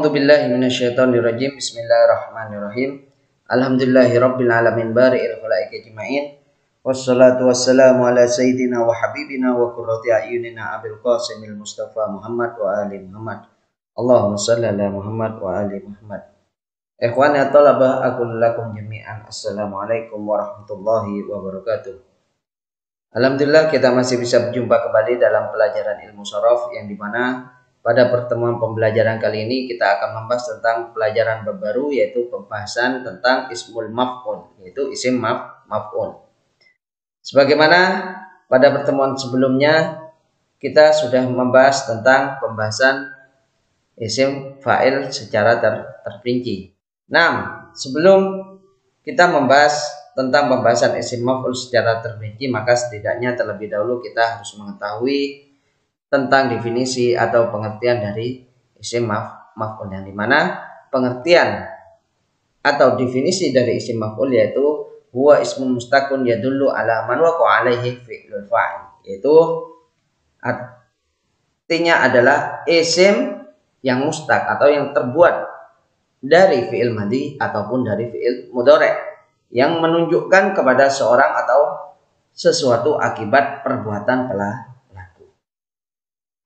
A'udzubillahi minasyaitonirrajim. Bismillahirrahmanirrahim. Alhamdulillahirabbil alamin bari'il khalaiqi ajmain. Wassalatu wassalamu ala sayyidina wa habibina wa qurrati a'yunina Abil Qasimil Mustafa Muhammad wa ali Muhammad. Allahumma shalli ala Muhammad wa ali Muhammad. Ikhwani at-talabah, aqul lakum jami'an assalamualaikum warahmatullahi wabarakatuh. Alhamdulillah kita masih bisa berjumpa kembali dalam pelajaran ilmu sharaf yang dimana pada pertemuan pembelajaran kali ini kita akan membahas tentang pelajaran baru, yaitu pembahasan tentang ismul maf'ul, yaitu isim maf'ul. Sebagaimana pada pertemuan sebelumnya kita sudah membahas tentang pembahasan isim fa'il secara terperinci. Nah, sebelum kita membahas tentang pembahasan isim maf'ul secara terperinci, maka setidaknya terlebih dahulu kita harus mengetahui tentang definisi atau pengertian dari isim maf'ul, yang dimana pengertian atau definisi dari isim maf'ul yaitu huwa ismun mustaqun yadullu ala man waqa'a alaihi fi'lul fa'il, yaitu artinya adalah isim yang mustaq atau yang terbuat dari fi'il madhi ataupun dari fi'il mudhari' yang menunjukkan kepada seorang atau sesuatu akibat perbuatan pelaku.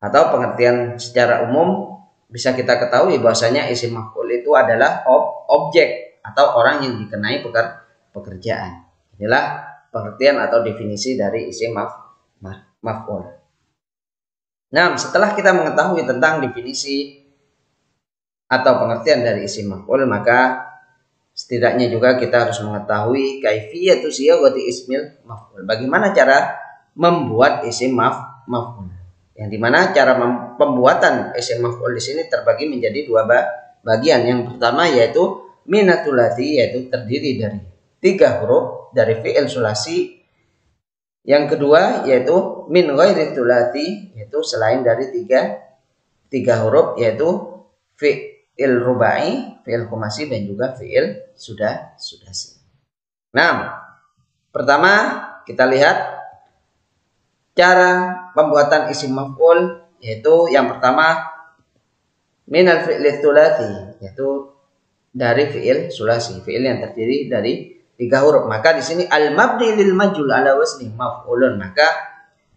Atau pengertian secara umum bisa kita ketahui bahwasanya isim maf'ul itu adalah objek atau orang yang dikenai pekerjaan. Inilah pengertian atau definisi dari isim maf'ul. Nah, setelah kita mengetahui tentang definisi atau pengertian dari isim maf'ul, maka setidaknya juga kita harus mengetahui kaifiyatu siyagati ismil maf'ul. Bagaimana cara membuat isim maf'ul? Yang dimana cara pembuatan isim maf'ul di sini terbagi menjadi dua bagian. Yang pertama yaitu minatulati, yaitu terdiri dari 3 huruf dari fi'il sulasi. Yang kedua yaitu min ghairi tulati, yaitu selain dari tiga huruf, yaitu fi'il rubai, fi'il khumasi, dan juga fi'il sudasi. Nah, pertama kita lihat cara pembuatan isim maf'ul, yaitu yang pertama minal fi'il tsulats, yaitu dari fi'il sulasi, fi'il yang terdiri dari 3 huruf. Maka di sini al mabni lil majhul ala wasni maf'ulun, maka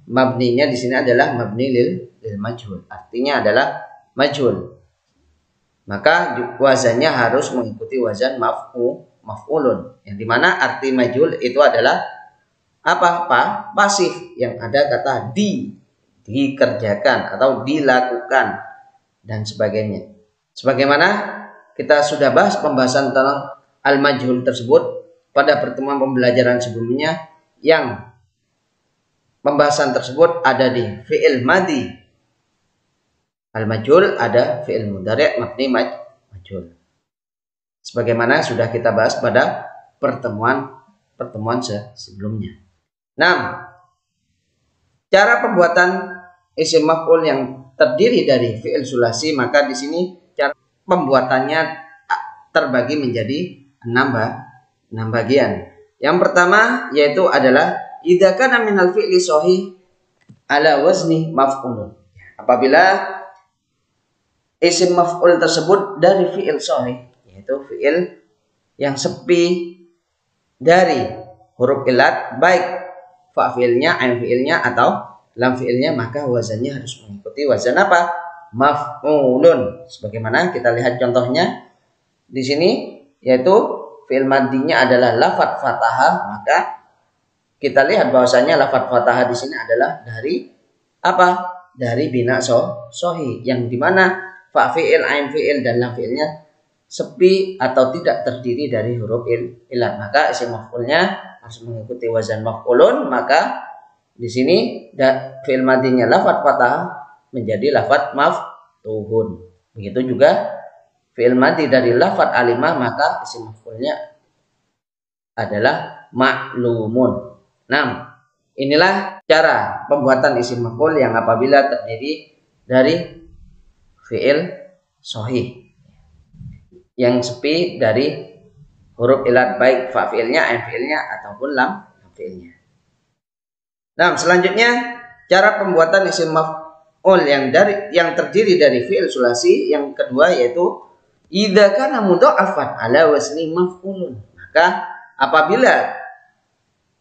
mabninya di sini adalah mabni lil majhul, artinya adalah majhul. Maka wazannya harus mengikuti wazan maf'ulun, yang dimana arti majhul itu adalah apa? Pasif, yang ada kata dikerjakan atau dilakukan dan sebagainya. Sebagaimana kita sudah bahas pembahasan tentang al-majhul tersebut pada pertemuan pembelajaran sebelumnya, yang pembahasan tersebut ada di fi'il madhi al-majhul, ada fi'il mudhari' mabni majhul. Sebagaimana sudah kita bahas pada pertemuan sebelumnya. Nah, cara pembuatan isim maf'ul yang terdiri dari fi'il sulasi, maka di sini cara pembuatannya terbagi menjadi 6 bagian. Yang pertama yaitu adalah idza kana minal fi'li sahih ala wazni maf'ul. Apabila isim maf'ul tersebut dari fi'il sahih, yaitu fi'il yang sepi dari huruf ilat, baik fa fi'ilnya, ain fi'ilnya, atau lam fi'ilnya, maka wazannya harus mengikuti wazan apa? Maf'ulun. Sebagaimana kita lihat contohnya di sini, yaitu fi'il madhinya adalah lafadz fathah, maka kita lihat bahwasanya lafadz fathah di sini adalah dari apa? Dari bina sahih, yang dimana fa fi'il, ain fi'il, dan lam fi'ilnya sepi atau tidak terdiri dari huruf ilat, maka isim maf'ulnya harus mengikuti wazan maf'ulun. Maka di sini fi'il madhinya lafadz fathah menjadi lafadz maftuhun. Begitu juga fi'il madhi dari lafadz alimah, maka isim maf'ulnya adalah ma'lumun. Nah, inilah cara pembuatan isim maf'ul yang apabila terdiri dari fi'il sahih yang sepi dari huruf ilat, baik fa fi'ilnya, ain fi'ilnya, ataupun lam fi'ilnya. Nah, selanjutnya cara pembuatan isim maf'ul yang terdiri dari fi'il sulasi yang kedua yaitu idza kana mudha'afan ala wazni maf'ulun. Maka apabila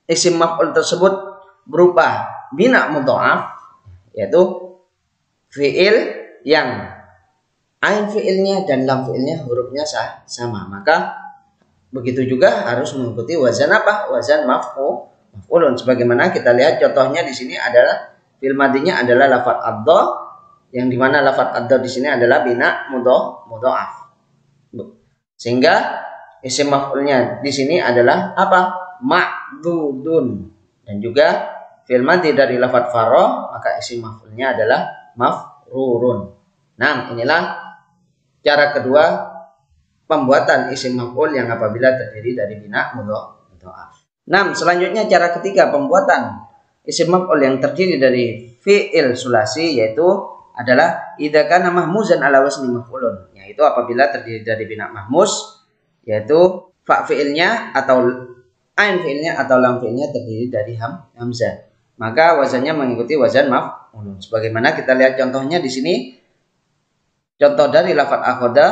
isim maf'ul tersebut berupa bina mudha'af, yaitu fi'il yang ain fi'ilnya dan lam fi'ilnya hurufnya sama, maka begitu juga harus mengikuti wazan apa? Wazan maf'ulun. Sebagaimana kita lihat contohnya di sini adalah fi'il madinya adalah lafadz adha, yang dimana lafadz adha di sini adalah bina mudha'af. Sehingga isim maf'ulnya di sini adalah apa? Ma'dudun. Dan juga fi'il madi dari lafadz faro, maka isim maf'ulnya adalah mafrurun. Nah, inilah cara kedua pembuatan isim maf'ul yang apabila terdiri dari bina mudha'af. Nah, selanjutnya cara ketiga pembuatan isim maf'ul yang terdiri dari fi'il sulasi, yaitu adalah idza kana mahmuzan ala wazni maf'ulun, yaitu apabila terdiri dari bina mahmuz, yaitu fa fi'ilnya atau ain fi'ilnya atau lam fi'ilnya terdiri dari hamzah, maka wazannya mengikuti wazan maf'ulun. Sebagaimana kita lihat contohnya di sini, contoh dari lafadz akhadha,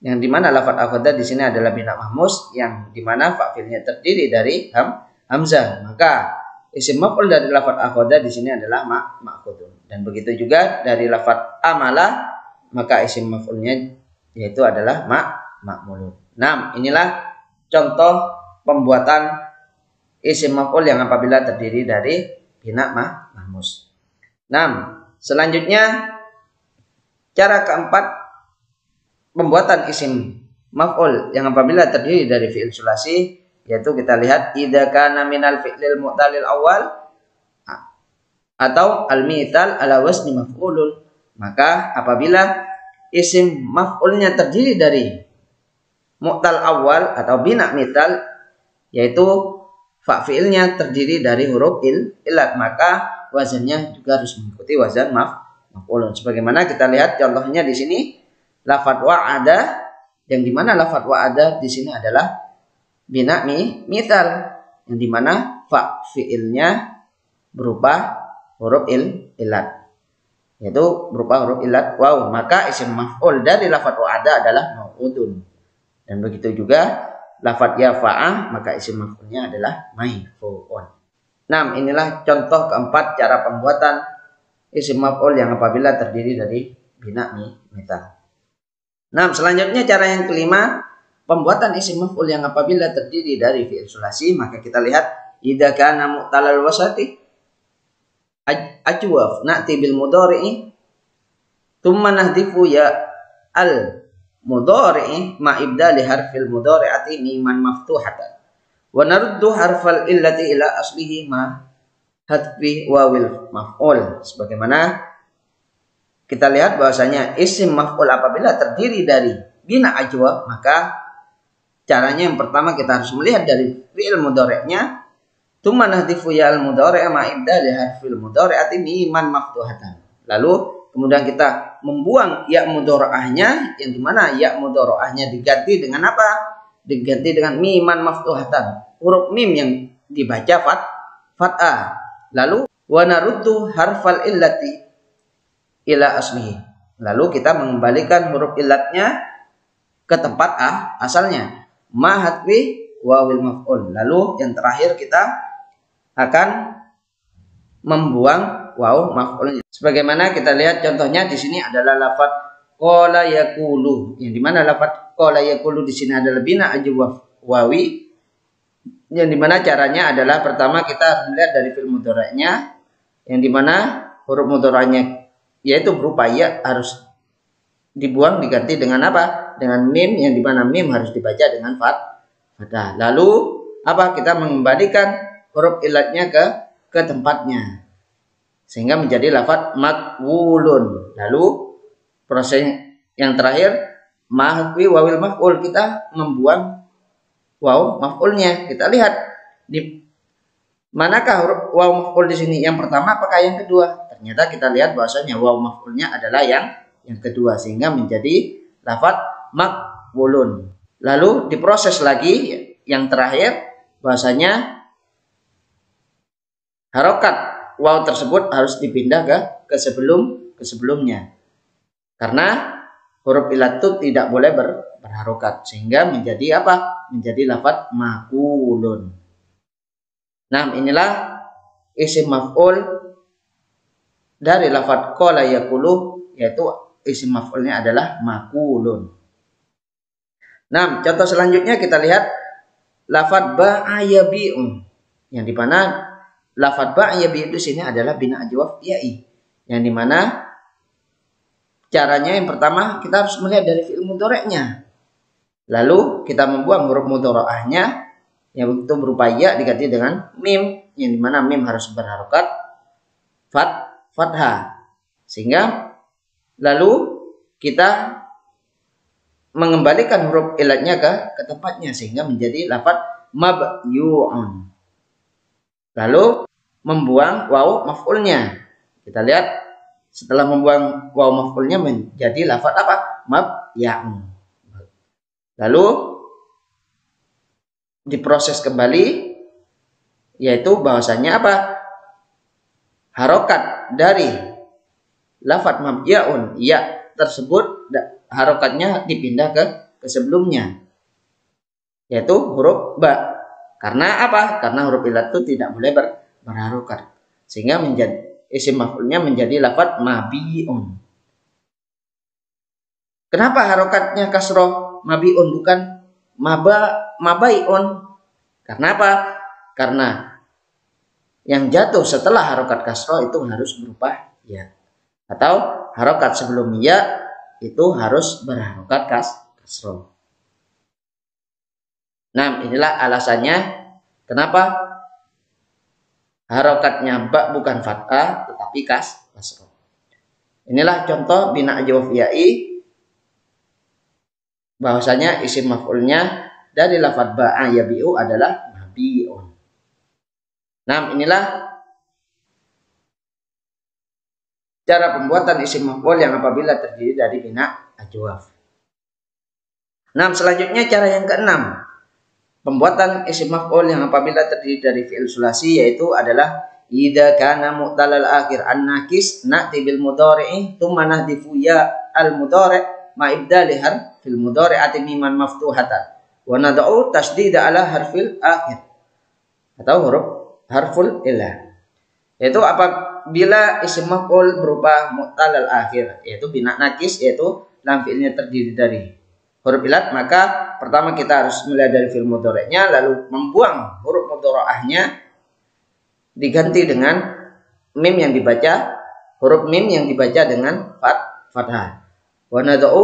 yang dimana lafadz akhadha di sini adalah bina mahmuz, yang dimana fa fi'ilnya terdiri dari hamzah, maka isim maf'ul dari lafadz akhadha di sini adalah ma'khudun. Dan begitu juga dari lafadz amala, maka isim maf'ulnya yaitu adalah ma'mulun. Nah, inilah contoh pembuatan isim maf'ul yang apabila terdiri dari bina mahmuz. Nah, selanjutnya cara keempat pembuatan isim maf'ul yang apabila terdiri dari fi'il sulasi, yaitu kita lihat idza kana minal fi'lil mu'talil awal atau al-mi'tal ala wazni maf'ulun. Maka apabila isim maf'ulnya terdiri dari mu'tal awal atau bina mi'tal, yaitu fa fi'ilnya terdiri dari huruf illat, maka wazannya juga harus mengikuti wazan maf'ulun. Sebagaimana kita lihat contohnya di sini lafadz wa'ada, yang dimana lafadz wa'ada di sini adalah bina mi'tal, yang dimana fa fi'ilnya berupa huruf illat, yaitu berupa huruf illat waw, maka isim maf'ul dari lafadz wa'ada adalah mau'udun. Dan begitu juga lafadz yafa'ah, maka isim maf'ulnya adalah maifu'un. Nah, inilah contoh keempat cara pembuatan isim maf'ul yang apabila terdiri dari bina mi'tal. Nah, selanjutnya cara yang kelima pembuatan isim maf'ul yang apabila terdiri dari fi'il sulasi, maka kita lihat idza kana mu'talal wasati ajwaf na'ti bil mudhari'i thumma nahdifu ya al mudhari'i ma ibdali harfil mudhari'ati miman maftuhatan wa naruddu harfal illati ila aslihi ma hadfi wawil maf'ul. Sebagaimana kita lihat bahwasanya isim maf'ul apabila terdiri dari bina ajwaf, maka caranya yang pertama kita harus melihat dari fi'il mudhari'nya, tsumma nahdifu ya al mudhari' ma ibdali harfil mudhari'ati miman maftuhatan. Lalu kemudian kita membuang ya mudhari'ahnya, yang dimana ya mudhari'ahnya diganti dengan apa? Diganti dengan miman maftuhatan, huruf mim yang dibaca fathah. Lalu wa naruddu harfal illati ila aslihi. Lalu kita mengembalikan huruf illatnya ke tempat asalnya. Ma hadfi wawil maf'ul. Lalu yang terakhir kita akan membuang waw maf'ulnya. Sebagaimana kita lihat contohnya di sini adalah lafadz qala yaqulu, yang dimana lafadz qala yaqulu di sini adalah bina ajwaf wawi, yang dimana caranya adalah pertama kita harus melihat dari fi'il mudhari'nya, yang dimana huruf mudhari'nya yaitu berupa ya harus dibuang diganti dengan apa? Dengan mim, yang dimana mim harus dibaca dengan fathah. Lalu apa? Kita mengembalikan huruf ilatnya ke tempatnya sehingga menjadi lafadz maqwulun. Lalu proses yang terakhir mahwi wawil maf'ul, kita membuang waw maf'ulnya. Kita lihat di manakah huruf waw maf'ul di sini, yang pertama apakah yang kedua? Ternyata kita lihat bahwasanya waw maf'ulnya adalah yang kedua, sehingga menjadi lafadz maqwulun. Lalu diproses lagi yang terakhir bahwasanya harokat waw tersebut harus dipindah ke sebelumnya. Karena huruf ilat itu tidak boleh berharokat, sehingga menjadi apa? Menjadi lafadz makulun. Nah, inilah isim maf'ul dari lafadz qala yaqulu, yaitu isim maf'ulnya adalah makulun. Nah, contoh selanjutnya kita lihat lafadz ba'a yabi'un, yang dimana lafadz ba'a yabi'u di sini adalah bina ajwaf ya'i, yang dimana caranya yang pertama kita harus melihat dari fi'il mudhari'nya. Lalu kita membuang huruf mudhari'ahnya yang itu berupa ya diganti dengan mim, yang dimana mim harus berharokat fathah. Sehingga lalu kita mengembalikan huruf ilatnya ke tempatnya sehingga menjadi lafadz mabyu'un. Lalu membuang waw maf'ulnya. Kita lihat setelah membuang waw maf'ulnya menjadi lafadz apa? Mabya'un. Lalu diproses kembali, yaitu bahwasanya apa? Harokat dari lafadz mabya'un ya tersebut harokatnya dipindah ke sebelumnya, yaitu huruf ba. Karena apa? Karena huruf ilat itu tidak boleh berharokat, sehingga menjadi isim maf'ulnya menjadi lafadz mabi'un. Kenapa harokatnya kasroh mabi'un bukan mabai'un? Karena apa? Karena yang jatuh setelah harokat kasroh itu harus berupa ya, atau harokat sebelum ya itu harus berharokat kasroh. Nah, inilah alasannya kenapa harokatnya ba bukan fathah tetapi kasroh. Inilah contoh bina ajwaf ya'i, bahwasanya isim maf'ulnya dari lafadz ba'a yabi'u adalah mabi'un. Nah, inilah cara pembuatan isim maf'ul yang apabila terdiri dari bina ajwaf. Nah, selanjutnya cara yang keenam, pembuatan isim maf'ul yang apabila terdiri dari fi'il sulasi, yaitu adalah idza kana mu'talal akhir an-nakis na'ti bil mudhari'i tsumma nahdifu ya al mudhari' ma ibdali harfil mudhari'ati miman maftuhatan wa nad'u tasdida ala harfil akhir atau huruf harful illah. Yaitu apabila isim maf'ul berupa mu'talal akhir, yaitu bina nakis, yaitu lam fi'ilnya terdiri dari huruf ilat, maka pertama kita harus melihat dari fi'il mudhari'nya, lalu membuang huruf mudhari'ahnya diganti dengan mim yang dibaca, huruf mim yang dibaca dengan fathah. Wa nad'u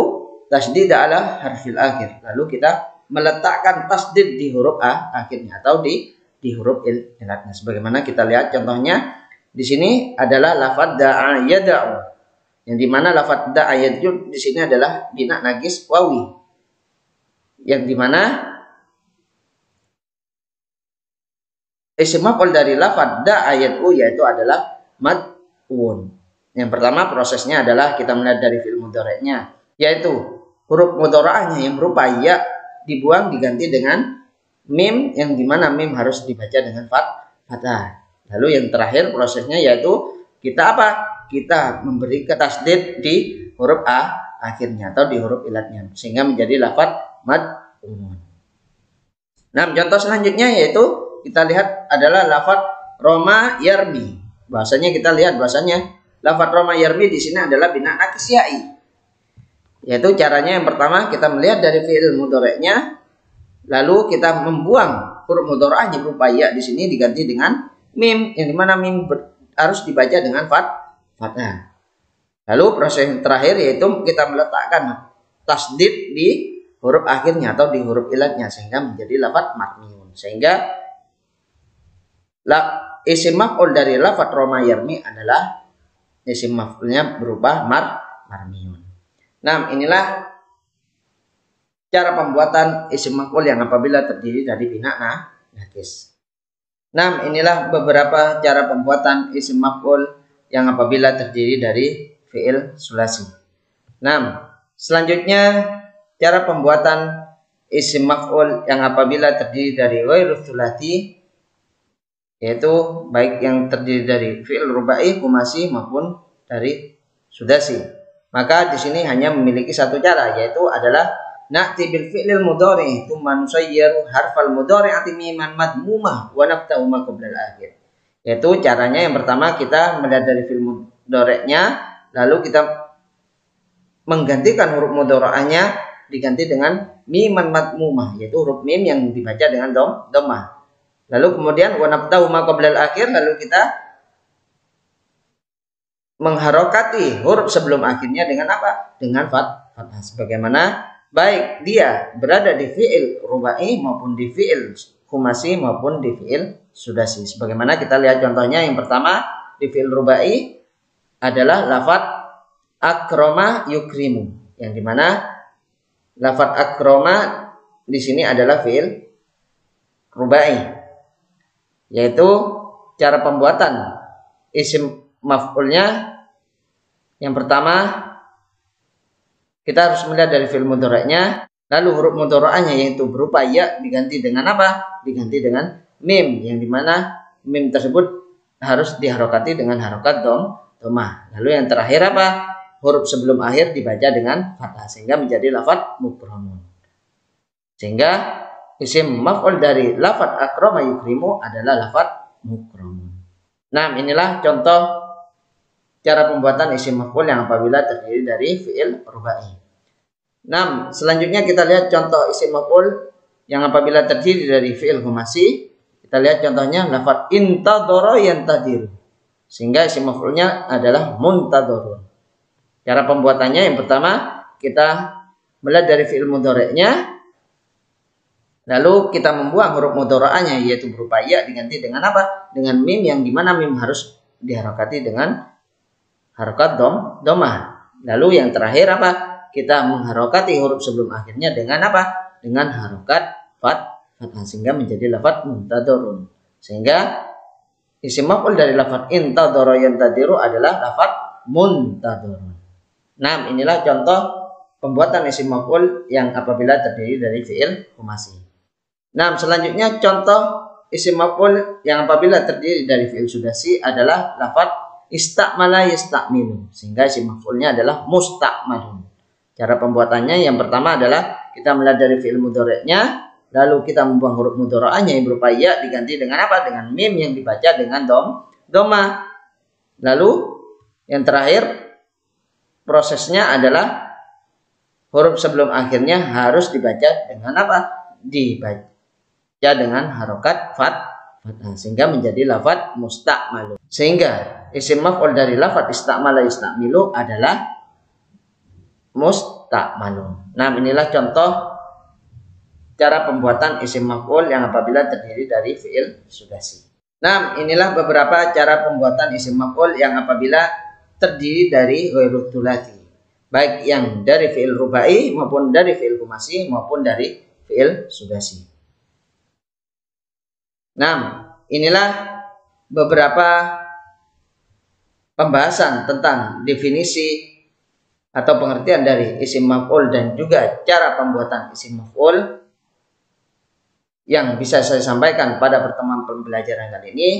tasdid ala harfil akhir. Lalu kita meletakkan tasdid di huruf akhirnya atau di huruf ilatnya. Sebagaimana kita lihat contohnya di sini adalah lafadz da'a yada'u, yang dimana lafadz da'a yad'u di sini adalah bina nagis wawi, yang dimana isim maf'ul dari lafadz da'a yad'u yaitu adalah mad'un. Yang pertama prosesnya adalah kita melihat dari fi'il mudhari'nya, yaitu huruf mudhari'ahnya yang berupa ya dibuang diganti dengan mim, yang dimana mim harus dibaca dengan fathah. Lalu yang terakhir prosesnya yaitu kita apa? Kita memberi tasdid di huruf akhirnya atau di huruf ilatnya sehingga menjadi lafadz mad'un. Nah, contoh selanjutnya yaitu kita lihat adalah lafadz roma yarmi. Bahasanya kita lihat bahasanya lafadz roma yarmi di sini adalah bina nakis ya'i. Yaitu caranya yang pertama kita melihat dari fi'il mudhari'nya, lalu kita membuang huruf mudhari'ahnya berupa ya di sini diganti dengan mim, yang dimana mim harus dibaca dengan fathah. Lalu proses yang terakhir yaitu kita meletakkan tasdid di huruf akhirnya atau di huruf ilatnya sehingga menjadi lafadz mabniun. Sehingga isim maf'ul dari lafadz roma yarmi adalah isim maf'ulnya berupa marmiun. Nah, inilah cara pembuatan isim maf'ul yang apabila terdiri dari bina nakis. Nah, inilah beberapa cara pembuatan isim maf'ul yang apabila terdiri dari fi'il sulasi. Nah, selanjutnya cara pembuatan isim maf'ul yang apabila terdiri dari ghairu tsulati, yaitu baik yang terdiri dari fi'il rubai, kumasi maupun dari sudasi. Maka di sini hanya memiliki satu cara, yaitu adalah na'ti bil fi'lil mudhari tsumma nusayyiru harfal mudhari'ati miman madmumah wa naftahu ma qabla al-akhir. Yaitu caranya yang pertama kita melihat dari fi'il mudhari'nya, lalu kita menggantikan huruf mudhari'nya diganti dengan miman madmumah, yaitu huruf mim yang dibaca dengan dhammah. Lalu kemudian wa naftahu ma qabla al-akhir, lalu kita mengharokati huruf sebelum akhirnya dengan apa? Dengan fathah. Sebagaimana baik dia berada di fi'il rubai maupun di fi'il khumasi maupun di fi'il sudasi. Sebagaimana kita lihat contohnya yang pertama di fi'il rubai adalah lafaz akroma yukrimu, yang dimana lafaz akroma di sini adalah fi'il rubai, yaitu cara pembuatan isim maf'ulnya yang pertama kita harus melihat dari fi'il mudhari'nya, lalu huruf mudhari'nya yaitu berupa ya diganti dengan apa? Diganti dengan mim, yang dimana mim tersebut harus diharokati dengan harokat dhammah. Lalu yang terakhir apa? Huruf sebelum akhir dibaca dengan fathah sehingga menjadi lafaz mukramun. Sehingga isim maf'ul dari lafaz akrama yukrimu adalah lafaz mukramun. Nah, inilah contoh cara pembuatan isim maf'ul yang apabila terdiri dari fi'il rubai. Nah, selanjutnya kita lihat contoh isim maf'ul yang apabila terdiri dari fi'il khumasi. Kita lihat contohnya lafaz intadhara yantadhiru. Sehingga isim maf'ulnya adalah muntadharun. Cara pembuatannya yang pertama kita melihat dari fi'il mudhari'nya, lalu kita membuang huruf mudhari'nya yaitu berupa ya diganti dengan apa? Dengan mim, yang dimana mim harus diharokati dengan harokat dhammah. Lalu yang terakhir apa? Kita mengharokati huruf sebelum akhirnya dengan apa? Dengan harokat fathah sehingga menjadi lafaz muntadharun. Sehingga isim maf'ul dari lafaz intadhara yantadhiru adalah lafaz muntadharun. Nah, inilah contoh pembuatan isim maf'ul yang apabila terdiri dari fi'il khumasi. Nah, selanjutnya contoh isim maf'ul yang apabila terdiri dari fi'il sudasi adalah lafaz istakmala yastakmilu, sehingga isim maf'ulnya adalah mustakmalun. Cara pembuatannya yang pertama adalah kita melihat dari fi'il mudhari'nya, lalu kita membuang huruf mudhari'nya yang berupa ya diganti dengan apa? Dengan mim yang dibaca dengan dhammah. Lalu yang terakhir prosesnya adalah huruf sebelum akhirnya harus dibaca dengan apa? Dibaca dengan harokat fathah sehingga menjadi lafaz mustakmalu. Sehingga isim maf'ul dari lafaz istakmala yastakmilu adalah mustakmalun. Nah, inilah contoh cara pembuatan isim maf'ul yang apabila terdiri dari fi'il sudasi. Nah, inilah beberapa cara pembuatan isim maf'ul yang apabila terdiri dari ghairut thulathi, baik yang dari fi'il rubai maupun dari fi'il khumasi maupun dari fi'il sudasi. Nah, inilah beberapa pembahasan tentang definisi atau pengertian dari isim maf'ul dan juga cara pembuatan isim maf'ul yang bisa saya sampaikan pada pertemuan pembelajaran kali ini,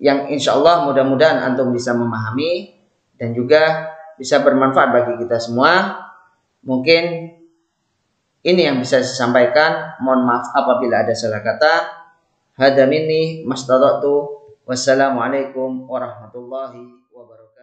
yang insya Allah mudah-mudahan antum bisa memahami dan juga bisa bermanfaat bagi kita semua. Mungkin ini yang bisa saya sampaikan. Mohon maaf apabila ada salah kata. Hadza minni mastata'tu. Wassalamualaikum warahmatullahi wabarakatuh.